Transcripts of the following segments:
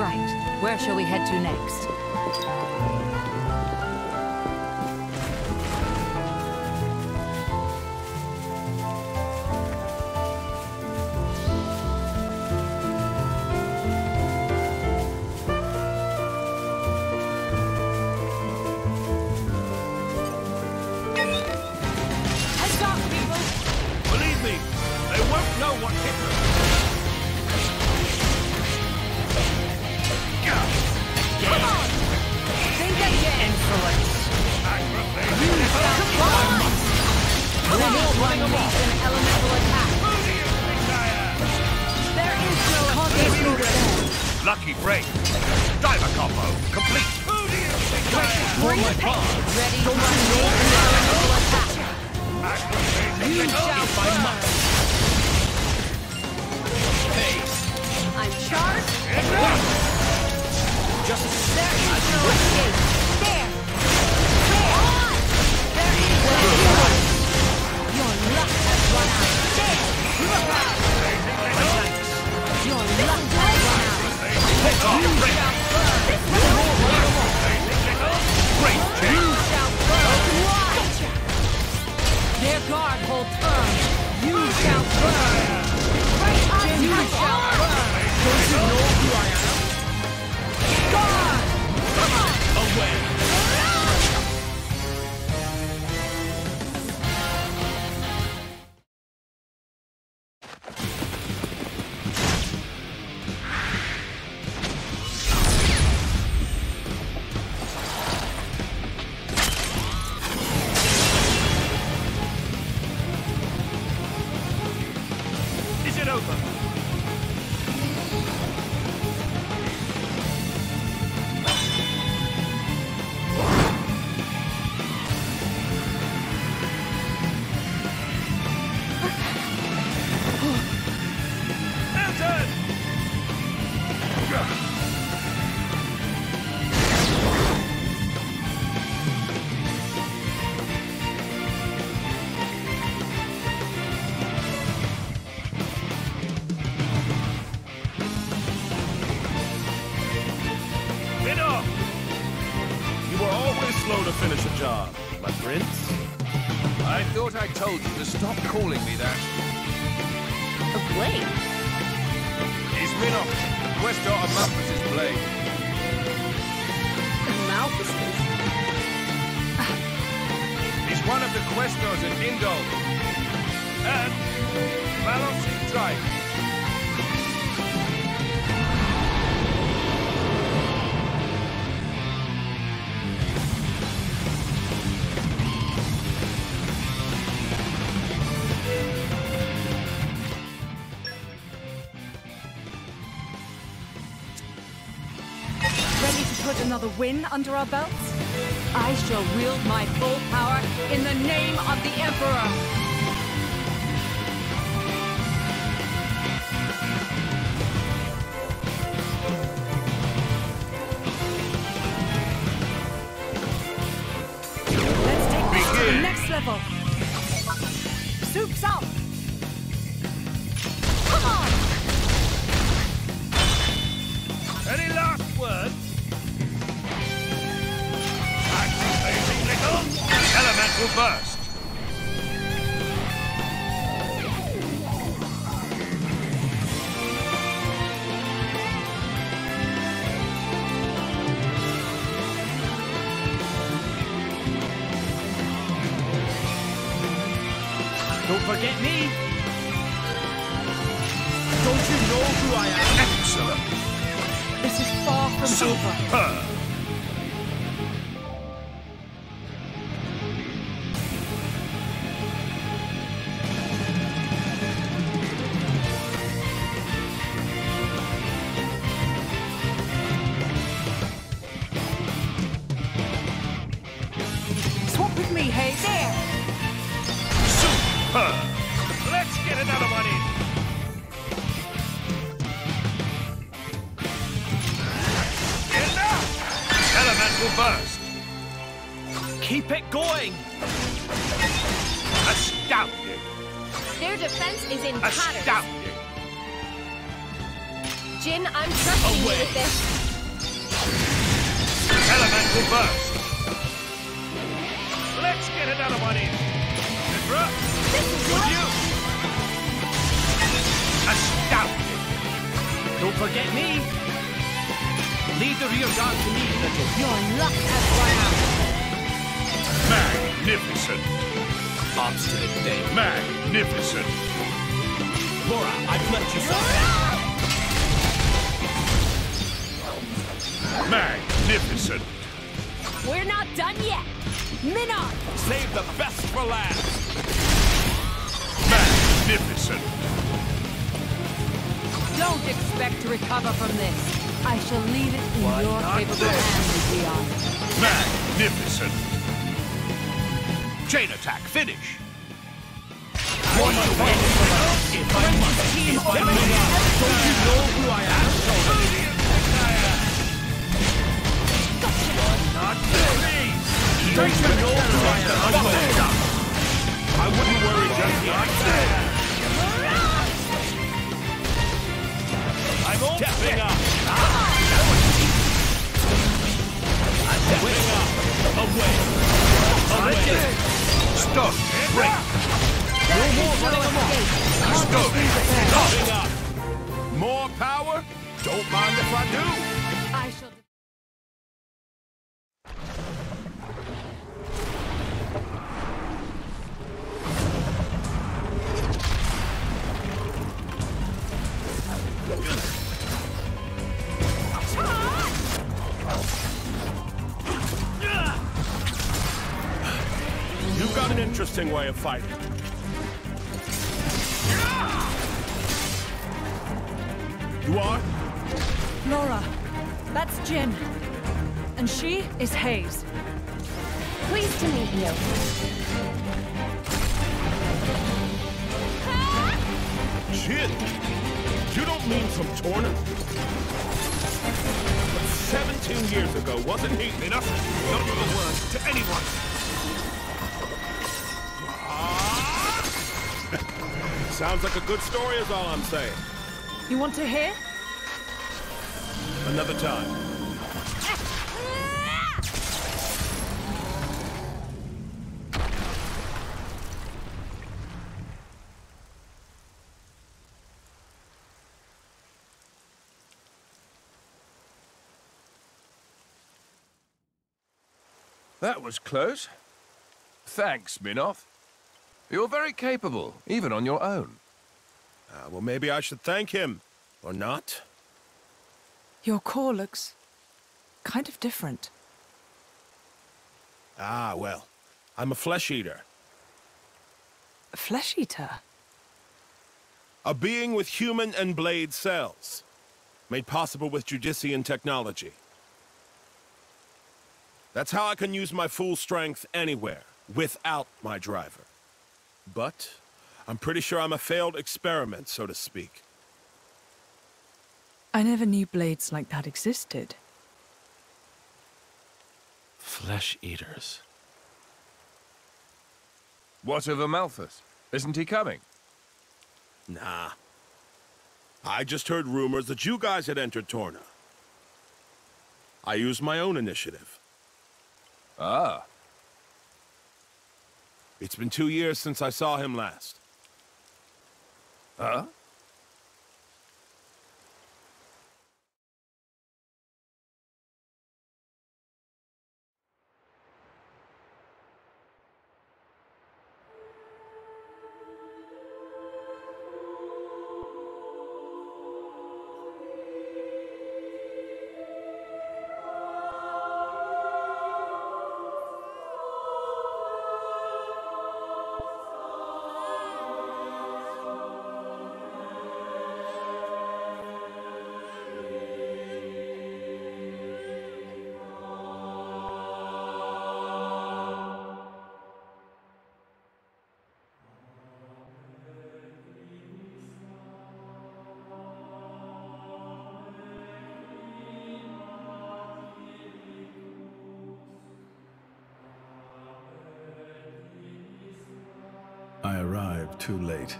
Right. Where shall we head to next? Heads up, people! Believe me, they won't know what hit them. Come on! Think again! Insolence! You shall fall! Come on! running them off. An elemental attack. Who do you think I am? There is no escape. Lucky break. Diver combo complete. Who do you think I am? Bring the pain. Ready to unleash an elemental attack. You shall burn. I'm charged and ready. Just There is no escape. There. On. There is no escape. Your luck has run out. There. Look out. Your luck has run out. take off. You shall burn. Great You change. shall burn. Watch. Their guard hold firm. You shall burn. You shall burn. Don't you know who I am? Guard. Come on. Away. Is it over? Mountain! Minoth! You were always slow to finish a job, my prince. I thought I told you to stop calling me that. A blade. He's Minoth, Questor of Malthus's blade. Malthus. He's one of the Questors in Indol. And Malos' tribe. Ready to put another win under our belts? I shall wield my full power in the name of the Emperor! Let's take this to the next level! Soup's up! Come on. Any last words? Activating little elemental burst. Don't forget me! Don't you know who I am? Excellent. This is far from over. Superb. Swap with me, hey? There! Superb. Let's get another one in. Enough! Elemental burst. Keep it going! Astounding. Their defense is in tatters. Astounding. Jin, I'm trusting you Away. with this. Elemental burst. Let's get another one in. Mithra, would you? Astounding. Don't forget me. Leave the rear guard to me, little. Your luck has run out. Magnificent. Obstinate thing. Magnificent. Laura, I've left you something. Magnificent. We're not done yet. Minoth! Save the best for last. Magnificent. Don't expect to recover from this. I shall leave it in your capable hands, Leon. Magnificent. Chain attack finish. Don't you know who I am? Don't you know who I am? I wouldn't worry just yet. I'm stepping up. I'm stepping up. Away. Stop. Break. No more running amok. Stop. Stepping up. More power? Don't mind if I do. I shall... You've got an interesting way of fighting. You are? Laura, that's Jin. And she is Hayes. Pleased to meet you. Jin? You don't mean from Torna? But 17 years ago, wasn't he enough? Not a word to anyone. Sounds like a good story is all I'm saying. You want to hear? Another time. That was close. Thanks, Minoth. You're very capable, even on your own. Well, maybe I should thank him. Or not? Your core looks... kind of different. Ah, well. I'm a flesh eater. A flesh eater? A being with human and blade cells. Made possible with Judician technology. That's how I can use my full strength anywhere, without my driver. But I'm pretty sure I'm a failed experiment, so to speak. I never knew blades like that existed. Flesh eaters. What of Amalthus? Isn't he coming? Nah. I just heard rumors that you guys had entered Torna. I used my own initiative. Ah. It's been 2 years since I saw him last. Huh? I arrived too late.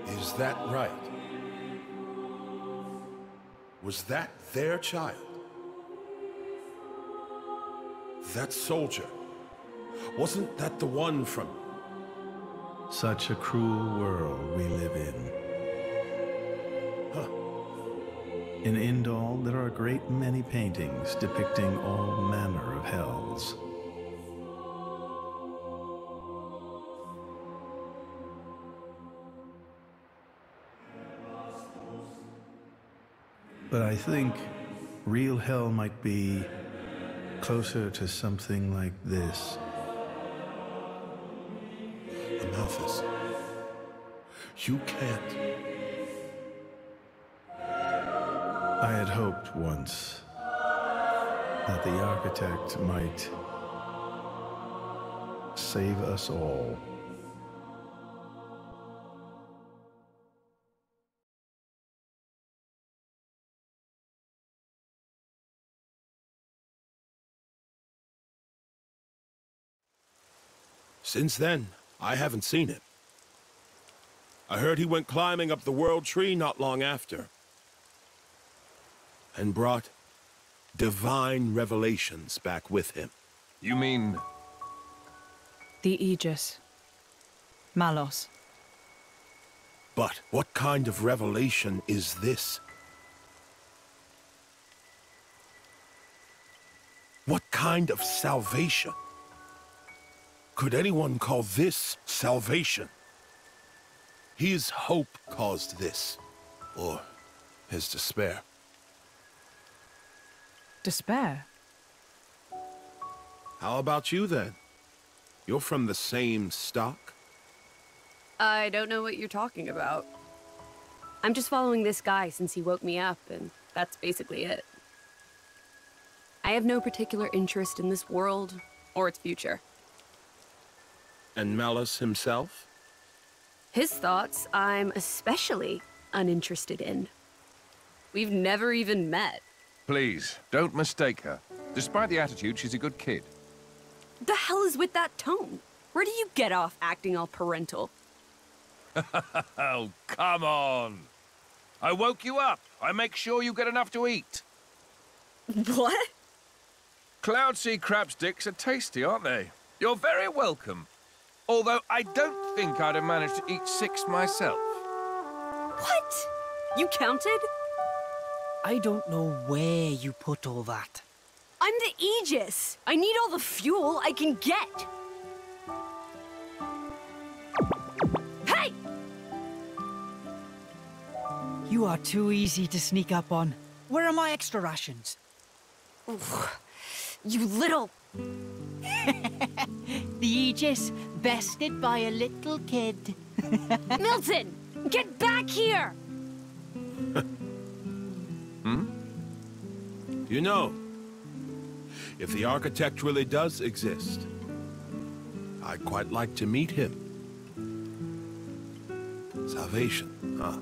Is that right? Was that their child? That soldier, wasn't that the one from... Such a cruel world we live in. Huh. In Indal, there are a great many paintings depicting all manner of hells. But I think real hell might be closer to something like this. Malthus, you can't... I had hoped once that the architect might save us all. Since then, I haven't seen it. I heard he went climbing up the World Tree not long after. And brought divine revelations back with him. You mean... The Aegis. Malos. But what kind of revelation is this? What kind of salvation? Could anyone call this salvation? His hope caused this, or his despair. Despair? How about you then? You're from the same stock? I don't know what you're talking about. I'm just following this guy since he woke me up, and that's basically it. I have no particular interest in this world or its future. And Malus himself? His thoughts, I'm especially uninterested in. We've never even met. Please, don't mistake her. Despite the attitude, she's a good kid. The hell is with that tone? Where do you get off acting all parental? Oh, come on. I woke you up. I make sure you get enough to eat. What? Cloud sea crab sticks are tasty, aren't they? You're very welcome. Although I don't think I'd have managed to eat 6 myself. What? You counted? I don't know where you put all that. I'm the Aegis. I need all the fuel I can get. Hey! You are too easy to sneak up on. Where are my extra rations? You little... The Aegis, bested by a little kid. Milton! Get back here! You know, if the architect really does exist, I'd quite like to meet him. Salvation, huh?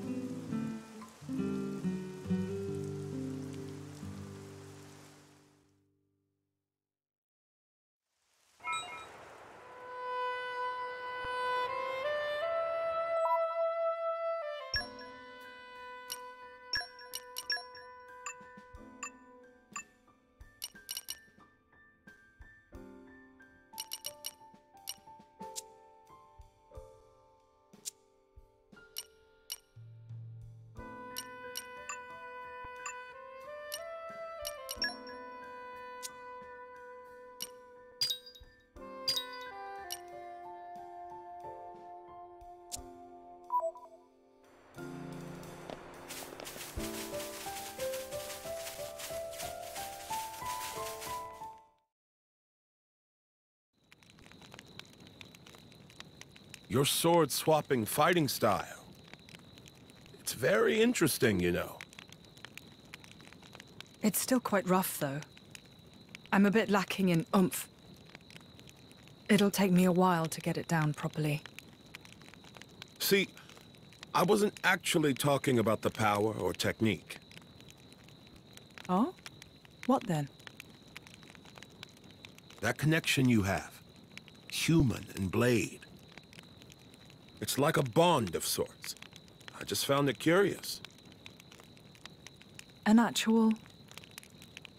Your sword-swapping fighting style. It's very interesting, you know. It's still quite rough, though. I'm a bit lacking in oomph. It'll take me a while to get it down properly. See, I wasn't actually talking about the power or technique. Oh? What then? That connection you have. Human and blade. It's like a bond of sorts. I just found it curious. An actual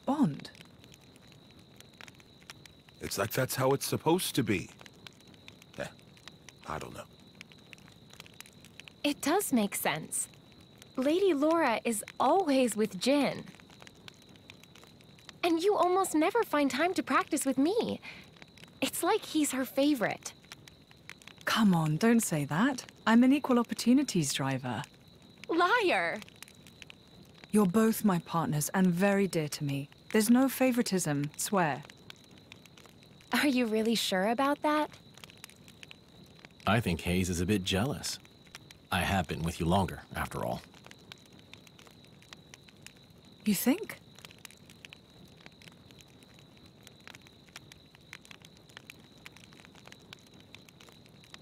bond. It's like that's how it's supposed to be. I don't know. It does make sense. Lady Laura is always with Jin. And you almost never find time to practice with me. It's like he's her favorite. Come on, don't say that. I'm an equal opportunities driver. Liar! You're both my partners and very dear to me. There's no favoritism, swear. Are you really sure about that? I think Hayes is a bit jealous. I have been with you longer, after all. You think?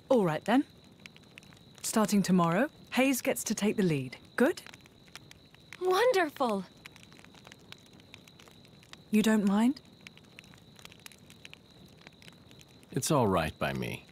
All right then. Starting tomorrow, Hayes gets to take the lead. Good? Wonderful! You don't mind? It's all right by me.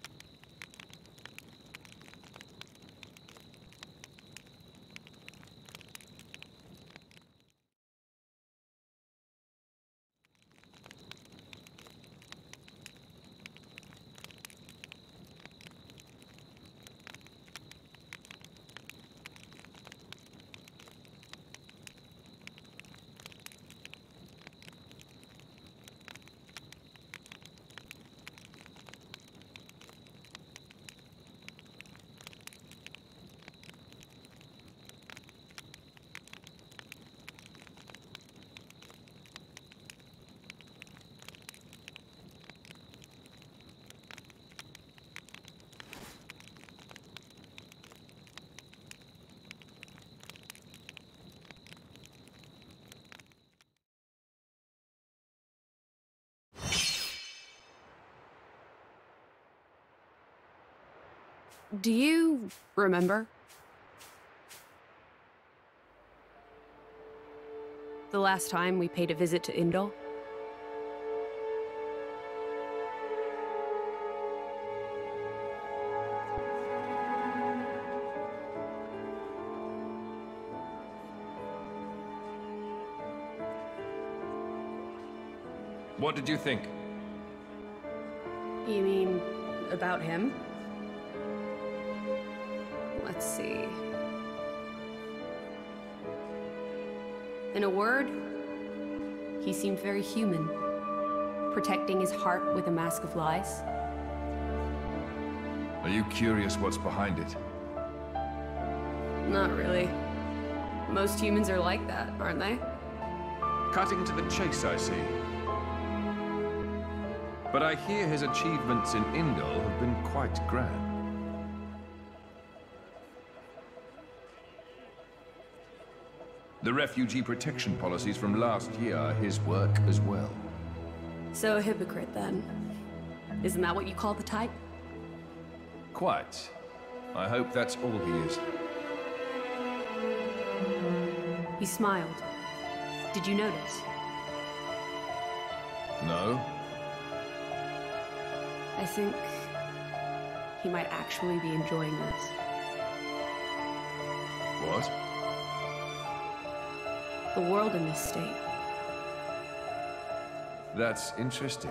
Do you remember? The last time we paid a visit to Indol? What did you think? You mean about him? Let's see. In a word, he seemed very human, protecting his heart with a mask of lies. Are you curious what's behind it? Not really. Most humans are like that, aren't they? Cutting to the chase, I see. But I hear his achievements in Indol have been quite grand. The refugee protection policies from last year are his work as well. So a hypocrite, then. Isn't that what you call the type? Quite. I hope that's all he is. He smiled. Did you notice? No? I think he might actually be enjoying this. What? The world in this state. That's interesting.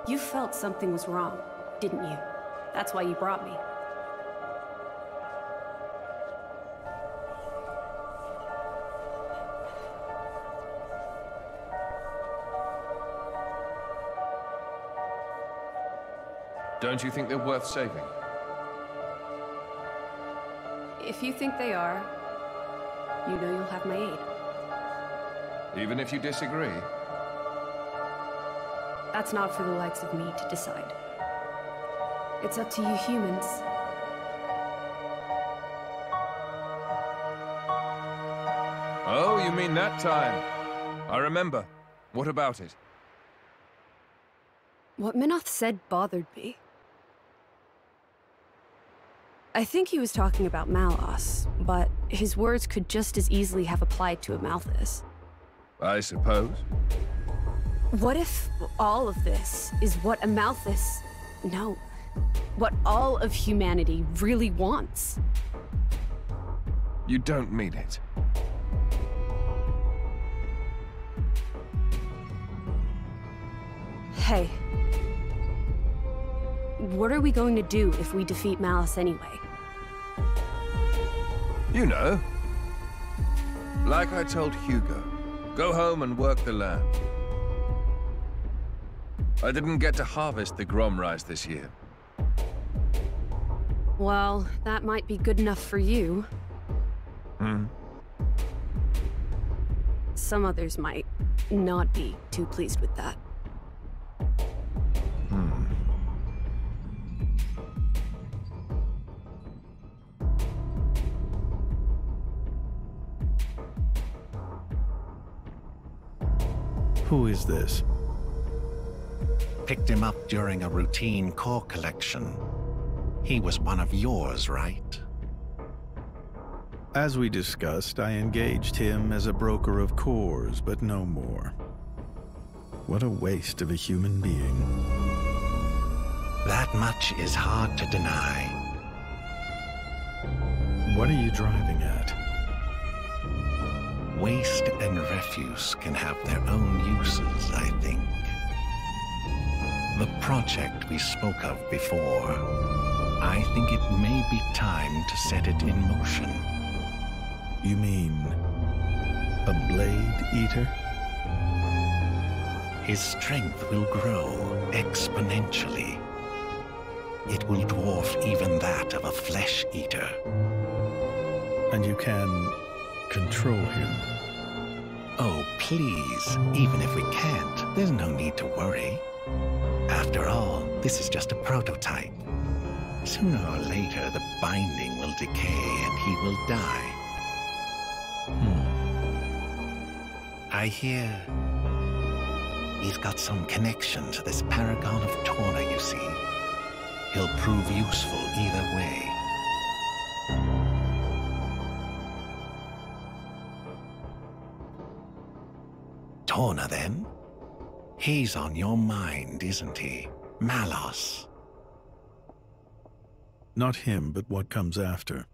You felt something was wrong, didn't you? That's why you brought me. Don't you think they're worth saving? If you think they are, you know you'll have my aid. Even if you disagree? That's not for the likes of me to decide. It's up to you humans. Oh, you mean that time? I remember. What about it? What Minoth said bothered me. I think he was talking about Malos, but his words could just as easily have applied to a Malthus. I suppose. What if all of this is what a Malthus... No. What all of humanity really wants? You don't mean it. Hey. What are we going to do if we defeat Malice anyway? You know. Like I told Hugo, go home and work the land. I didn't get to harvest the Grom rice this year. Well, that might be good enough for you. Some others might not be too pleased with that. Who is this? Picked him up during a routine core collection. He was one of yours, right? As we discussed, I engaged him as a broker of cores, but no more. What a waste of a human being. That much is hard to deny. What are you driving at? Waste and refuse can have their own uses, I think. The project we spoke of before, I think it may be time to set it in motion. You mean a blade eater? His strength will grow exponentially. It will dwarf even that of a flesh eater. And you can control him? Oh, please. Even if we can't, there's no need to worry. After all, this is just a prototype. Sooner or later, the binding will decay and he will die. I hear he's got some connection to this paragon of Torna, you see. He'll prove useful either way. Torna, then? He's on your mind, isn't he? Malos. Not him, but what comes after.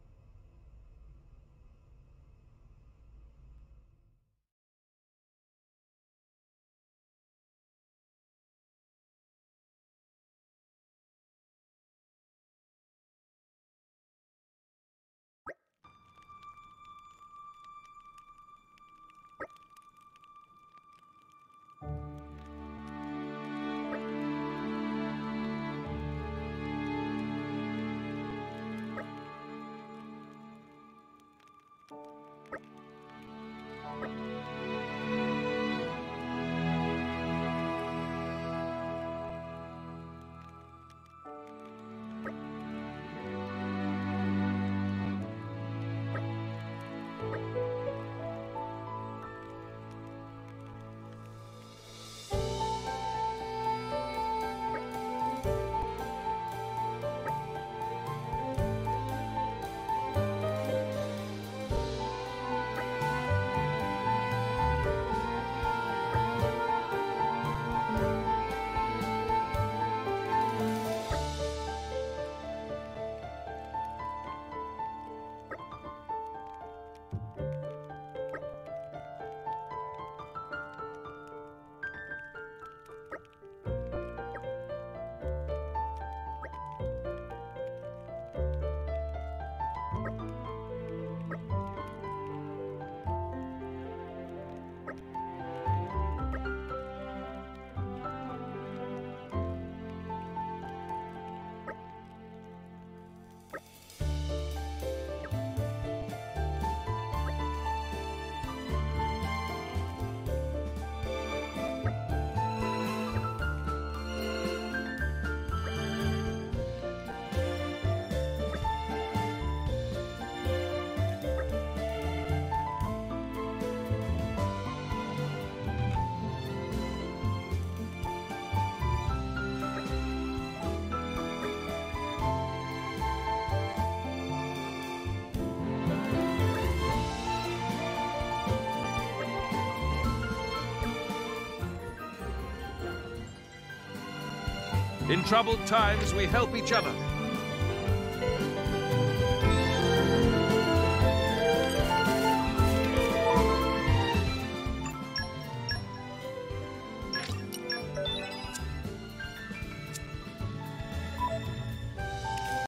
In troubled times, we help each other.